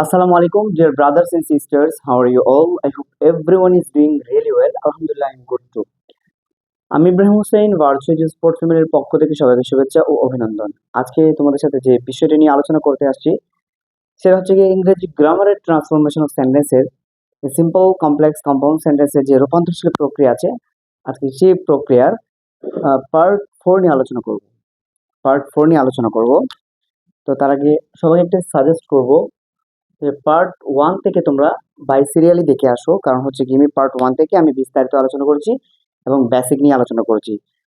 Assalamu alaikum, dear brothers and sisters. How are you all? I hope everyone is doing really well. Alhamdulillah, I'm good too. আমি Ibrahim Hossain virtual sports ফ্যামিলির পক্ষ থেকে সবাইকে শুভেচ্ছা ও অভিনন্দন। আজকে তোমাদের সাথে যে বিষয়টি নিয়ে আলোচনা করতে আসছি সেটা হচ্ছে গিয়ে ইংরেজি গ্রামারের ট্রান্সফরমেশন অফ সেন্টেন্সের সিম্পল কমপ্লেক্স কম্পাউন্ড সেন্টেন্সের যে রূপান্তরশীল প্রক্রিয়া আছে, আজকে সেই প্রক্রিয়ার পার্ট 4 নিয়ে আলোচনা করব। পার্ট 4 নিয়ে আলোচনা করব। তো তার আগে সবাইকে একটা সাজেস্ট করব যে পার্ট 1 থেকে তোমরা বাই সিরিয়ালি দেখে আসো, কারণ হচ্ছে কি আমি পার্ট 1 থেকে আমি বিস্তারিত আলোচনা করেছি এবং বেসিক নিয়ে আলোচনা করেছি।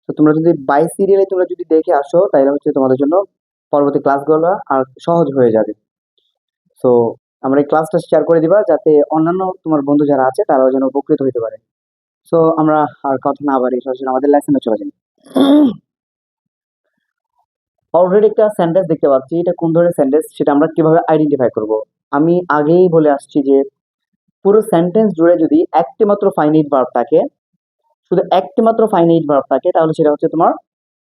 তো তোমরা যদি বাই সিরিয়ালি তোমরা যদি দেখে আসো তাহলে হচ্ছে তোমাদের জন্য পরবর্তী ক্লাসগুলো আর সহজ হয়ে যাবে। সো আমরা এই ক্লাসটা শেয়ার করে দিবা যাতে অন্যান্য তোমার বন্ধু যারা আছে তারাও যেন উপকৃত হতে পারে। সো আমরা আর কথা না বাড়িয়ে সরাসরি আমাদের লেসনে চলে যাই। অলরেডি একটা সেন্টেন্স দেখতে পাচ্ছি, এটা কোন ধরনের সেন্টেন্স সেটা আমরা কিভাবে আইডেন্টিফাই করব। আমি আগেই বলে আসছি যে পুরো সেন্টেন্স জুড়ে যদি একটি মাত্র ফাইনাইট ভার্ব থাকে, শুধু একটি মাত্র ফাইনাইট ভার্ব থাকে, তাহলে সেটা হচ্ছে তোমার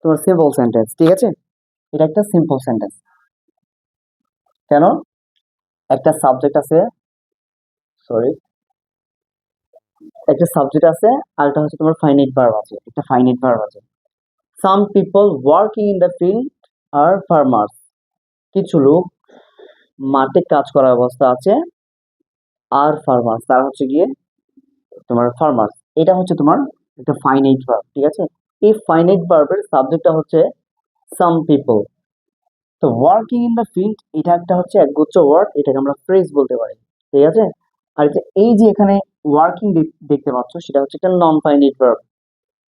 তোমার সিম্পল সেন্টেন্স। ঠিক আছে, এটা একটা সিম্পল সেন্টেন্স। কেন? একটা সাবজেক্ট আছে, সরি, একটা সাবজেক্ট আছে আর এটা হচ্ছে তোমার ফাইনাইট ভার্ব আছে, একটা ফাইনাইট ভার্ব আছে। Some people working in the field are farmers. কিছু লোক মাঠে কাজ করার অবস্থা আছে, আর ফার্মার্স তারা হচ্ছে গিয়ে তোমার ফার্মার্স। এটা হচ্ছে তোমার একটা ফাইনাইট ভার্ব। ঠিক আছে, এই ফাইনাইট ভার্বের সাবজেক্টটা হচ্ছে সাম পিপল। তো ওয়ার্কিং ইন দ্য ফিল্ড এটা একটা হচ্ছে একগুচ্ছ ওয়ার্ড, এটাকে আমরা ফ্রেজ বলতে পারি। ঠিক আছে, আর এই যে এখানে ওয়ার্কিং দেখতে পাচ্ছ সেটা হচ্ছে একটা নন ফাইনাইট ভার্ব।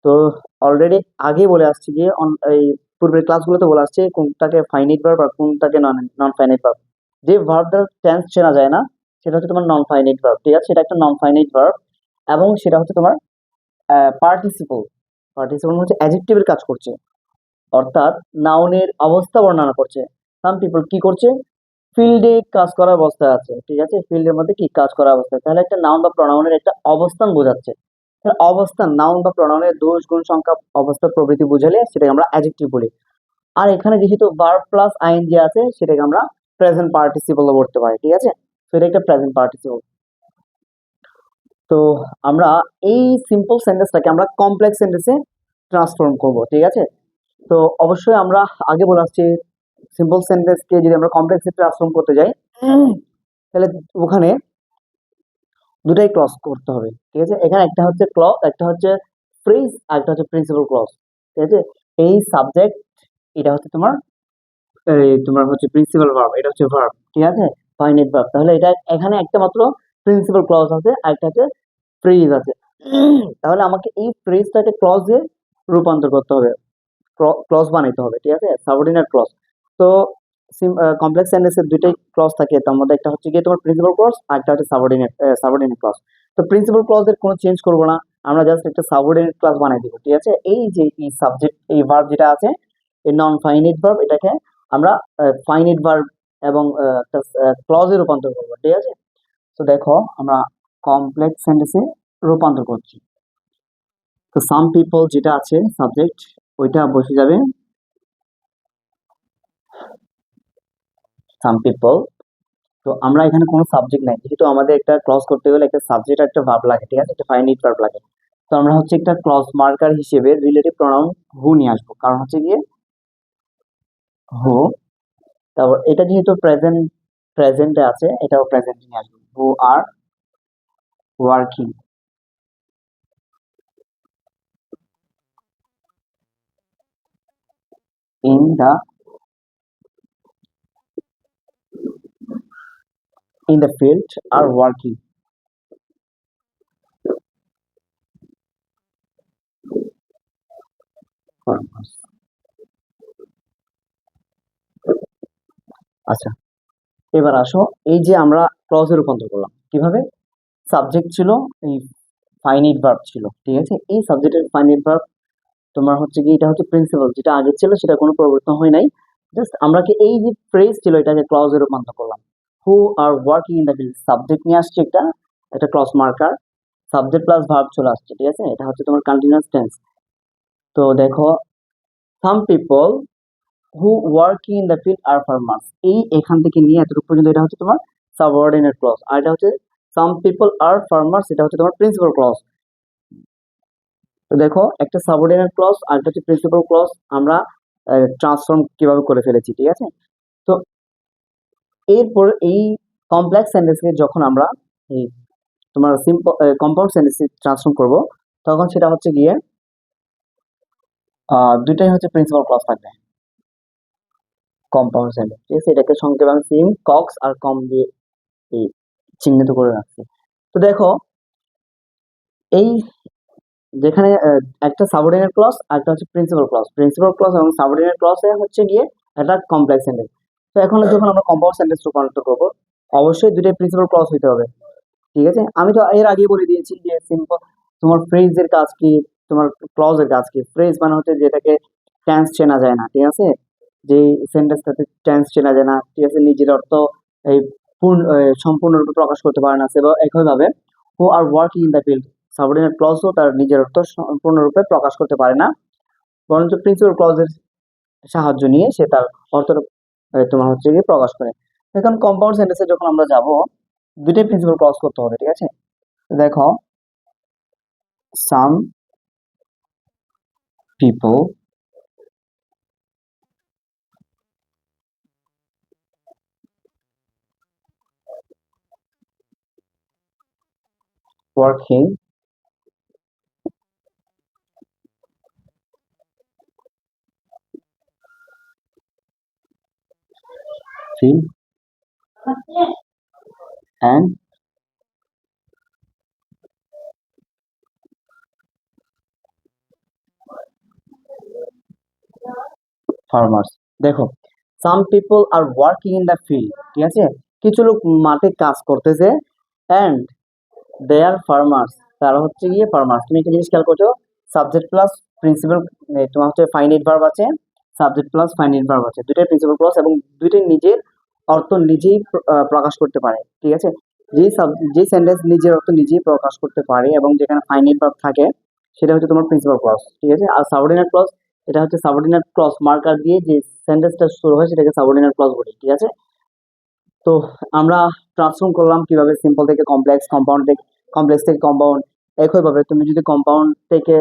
তো অলরেডি আগে বলে আসছি যে এই পূর্বের ক্লাসগুলোতে বলে আসছে কোনটাকে ফাইনাইট ভার্ব আর কোনটাকে নন ফাইনাইট ভার্ব। যে ভার্বটার টেন্স চেনা যায় না সেটা হচ্ছে তোমার নন ফাইনাইট ভার্ব। ঠিক আছে, সেটা একটা নন ফাইনাইট ভার্ব এবং সেটা হচ্ছে তোমার পার্টিসিপল। পার্টিসিপল হচ্ছে অ্যাডজেক্টিভের কাজ করছে, অর্থাৎ নাউনের অবস্থা বর্ণনা করছে। সাম পিপল কি করছে? ফিল্ডে কাজ করার অবস্থায় আছে। ঠিক আছে, ফিল্ডের মধ্যে কি কাজ করার অবস্থায়, তাহলে একটা নাউন বা প্রোনাউনের একটা অবস্থান বোঝাচ্ছে। অবস্থান, নাউন বা প্রোনাউনের দোষ গুণ সংখ্যা অবস্থা প্রভৃতি বুঝালে সেটাকে আমরা অ্যাডজেক্টিভ বলি। আর এখানে যেহেতু ভার্ব প্লাস আইএনজি আছে সেটাকে আমরা প্রেজেন্ট পার্টিসিপলও বলতে পারি। ঠিক আছে, তো এটা একটা প্রেজেন্ট পার্টিসিপল। তো আমরা এই সিম্পল সেন্টেন্সটাকে আমরা কমপ্লেক্স সেন্টেন্সে ট্রান্সফর্ম করব। ঠিক আছে, তো অবশ্যই আমরা আগে বলে আসছি সিম্পল সেন্টেন্সকে যদি আমরা কমপ্লেক্সে ট্রান্সফর্ম করতে যাই তাহলে ওখানে দুটাই ক্লজ করতে হবে। ঠিক আছে, এখানে একটা হচ্ছে ক্লজ, একটা হচ্ছে ফ্রেজ, আর একটা হচ্ছে প্রিন্সিপাল ক্লজ। ঠিক আছে, এই সাবজেক্ট এটা হচ্ছে তোমার তোমার হচ্ছে প্রিন্সিপাল ভার্ব, এটা হচ্ছে ভার্ব। ঠিক আছে, ফাইনাইট ভার্ব। তাহলে এটা এখানে একটা মাত্র প্রিন্সিপাল ক্লজ আছে আর একটা হচ্ছে ফ্রেজ আছে। তাহলে আমাকে এই ফ্রেজটাকে ক্লজে রূপান্তর করতে হবে, ক্লজ বানাইতে হবে। ঠিক আছে, সাবঅর্ডিনেট ক্লজ। তো কমপ্লেক্স সেন্টেন্সের দুইটাই ক্লজ থাকে, তার মধ্যে একটা হচ্ছে গিয়ে তোমার প্রিন্সিপাল ক্লজ আর একটা হচ্ছে সাবঅর্ডিনেট ক্লজ। তো প্রিন্সিপাল ক্লজের কোনো চেঞ্জ করবো না, আমরা জাস্ট একটা সাবঅর্ডিনেট ক্লজ বানাই দিব। ঠিক আছে, এই যে এই সাবজেক্ট এই ভার্ব যেটা আছে এই নন ফাইনাইট ভার্ব, এটাকে আমরা ফাইনাইট ভার্ব এবং একটা ক্লজে রূপান্তর করবো। ঠিক আছে, তো দেখো আমরা কমপ্লেক্স সেন্টেন্সে রূপান্তর করছি। তো সাম পিপল যেটা আছে সাবজেক্ট ওইটা বসে যাবে সাম পিপল। তো আমরা এখানে কোনো সাবজেক্ট নাই, যেহেতু আমাদের একটা ক্লজ করতে গেলে একটা সাবজেক্ট একটা ভার্ব লাগে। ঠিক আছে, একটা ফাইনাইট ভার্ব লাগে। তো আমরা হচ্ছে একটা ক্লজ মার্কার হিসেবে রিলেটিভ প্রোনাউন হু নিয়ে আসবো, কারণ হচ্ছে গিয়ে হু। তারপর এটা যেহেতু প্রেজেন্টে আছে এটাও প্রেজেন্ট নিয়ে আসবো, who are working in the field are working. Farmers. আচ্ছা, এবার আসো এই যে আমরা ক্লজে রূপান্তর করলাম কিভাবে। সাবজেক্ট ছিল এই ফাইনাইট ভার্ব ছিল। ঠিক আছে, এই সাবজেক্টের ফাইনাইট ভার্ব তোমার হচ্ছে কি এটা হচ্ছে প্রিন্সিপাল, যেটা আগে ছিল সেটা কোনো পরিবর্তন হয় নাই। জাস্ট আমরা কি এই যে ফ্রেজ ছিল এটাকে ক্লজে রূপান্তর করলাম। Who are working in the field, subject নিয়ে আসছে একটা একটা clause marker, subject plus verb চলে আসছে। ঠিক আছে, এটা হচ্ছে তোমার কন্টিনিউয়াস টেন্স। তো দেখো some people who working in the field are farmers, এই এখান থেকে নিয়ে এতটুকু পর্যন্ত এটা হচ্ছে তোমার সাবঅর্ডিনেট ক্লজ, আর এটা হচ্ছে সাম পিপল আর ফার্মার্স, এটা হচ্ছে তোমার প্রিন্সিপাল ক্লজ। তো দেখো একটা সাবঅর্ডিনেট ক্লজ আর একটা হচ্ছে প্রিন্সিপাল ক্লজ আমরা ট্রান্সফর্ম কিভাবে করে ফেলেছি, ঠিক আছে। তো এরপর এই কমপ্লেক্স সেন্টেন্সকে যখন আমরা এই তোমার সিম্পল কম্পাউন্ড সেন্টেন্সে ট্রান্সফর্ম করব, তখন সেটা হচ্ছে গিয়ে দুইটাই হচ্ছে প্রিন্সিপাল ক্লজ থাকবে কম্পাউন্ড সেন্টেন্স, ঠিক আছে। এটাকে সংক্ষেপে আমি সিম কক্স আর কম দিয়ে এই চিহ্নিত করে রাখছি। তো দেখো এই যেখানে একটা সাবঅর্ডিনেট ক্লজ আর একটা হচ্ছে প্রিন্সিপাল ক্লজ, প্রিন্সিপাল ক্লজ এবং সাবঅর্ডিনেট ক্লজে হচ্ছে গিয়ে একটা কমপ্লেক্স সেন্টেন্স। তো এখন যখন আমরা কম্পাউন্ড সেন্টেন্স রূপান্তর করবো, অবশ্যই দুইটাই প্রিন্সিপাল ক্লজ হতে হবে, ঠিক আছে। আমি তো এর আগে বলে দিয়েছি যে সিম্পল তোমার ফ্রেজের কাজ কি, তোমার ক্লজের কাজ কি। ফ্রেজ মানে হচ্ছে যেটাকে টেন্স চেনা যায় না, ঠিক আছে, যে সেন্টেন্সটাতে টেন্স চেনা যায় না, ঠিক আছে, নিজের অর্থ এই সম্পূর্ণরূপে প্রকাশ করতে পারে না। এবং একইভাবে who are working in the field, subordinate ক্লজও তার নিজের অর্থ সম্পূর্ণরূপে প্রকাশ করতে পারে না, বরঞ্চ প্রিন্সিপাল ক্লজের সাহায্য নিয়ে সে তার অর্থটা তোমার হচ্ছে গিয়ে প্রকাশ করে। এখন কম্পাউন্ড সেন্টেন্সে যখন আমরা যাব, দুইটাই প্রিন্সিপাল ক্লজ করতে হবে, ঠিক আছে। দেখো some people working field and farmers। দেখো some people are working in the field, ঠিক আছে, কিছু লোক মাঠে কাজ করতেছে, and they are farmers, তারা হচ্ছে গিয়ে ফার্মার্স। তুমি একটা জিনিস খেয়াল করছো, সাবজেক্ট প্লাস প্রিন্সিপাল, তোমার হচ্ছে ফাইনাইট ভার্ব আছে, সাবজেক্ট প্লাস ফাইনাইট ভার্ব আছে, দুইটাই প্রিন্সিপাল ক্লজ এবং দুইটাই নিজের অর্থ নিজেই প্রকাশ করতে পারে, ঠিক আছে। যে সেন্টেন্স নিজের অর্থ নিজেই প্রকাশ করতে পারে এবং যেখানে ফাইনাইট ভার্ব থাকে, সেটা হচ্ছে তোমার প্রিন্সিপাল ক্লজ, ঠিক আছে। আর সাবঅর্ডিনেট ক্লজ, এটা হচ্ছে সাবঅর্ডিনেট ক্লজ মার্কার দিয়ে যে সেন্টেন্সটা শুরু হয় সেটাকে সাবঅর্ডিনেট ক্লজ বলি, ঠিক আছে। তো আমরা ট্রান্সফর্ম করলাম কিভাবে, সিম্পল থেকে কমপ্লেক্স, কম্পাউন্ড থেকে কমপ্লেক্স থেকে কম্পাউন্ড। একইভাবে তুমি যদি কম্পাউন্ড থেকে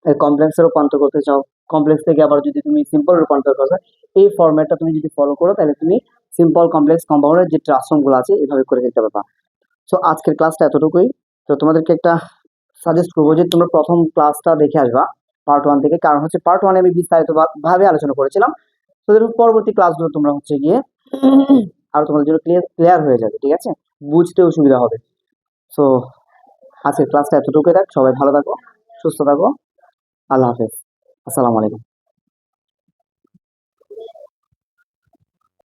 কমপ্লেক্সে রূপান্তর করতে চাও, কমপ্লেক্স থেকে আবার যদি তুমি সিম্পল রূপান্তর করো, এই ফরম্যাটটা তুমি যদি ফলো করো, তাহলে তুমি সিম্পল কমপ্লেক্স কম্পাউন্ডের যে ট্রান্সফর্মগুলো আছে এভাবে করে দিতে পারবা। সো আজকের ক্লাসটা এতটুকুই। তো তোমাদেরকে একটা সাজেস্ট করবো যে তোমরা প্রথম ক্লাসটা দেখে আসবা পার্ট ওয়ান থেকে, কারণ হচ্ছে পার্ট ওয়ানে আমি বিস্তারিত ভাবে আলোচনা করেছিলাম। তো পরবর্তী ক্লাসগুলো তোমরা হচ্ছে গিয়ে আর তোমাদের জন্য ক্লিয়ার হয়ে যাবে, ঠিক আছে, বুঝতেও সুবিধা হবে। সো আজকের ক্লাসটা এতটুকুই থাক, সবাই ভালো থাকো, সুস্থ থাকো, আল্লাহ হাফেজ, আসসালামু আলাইকুম।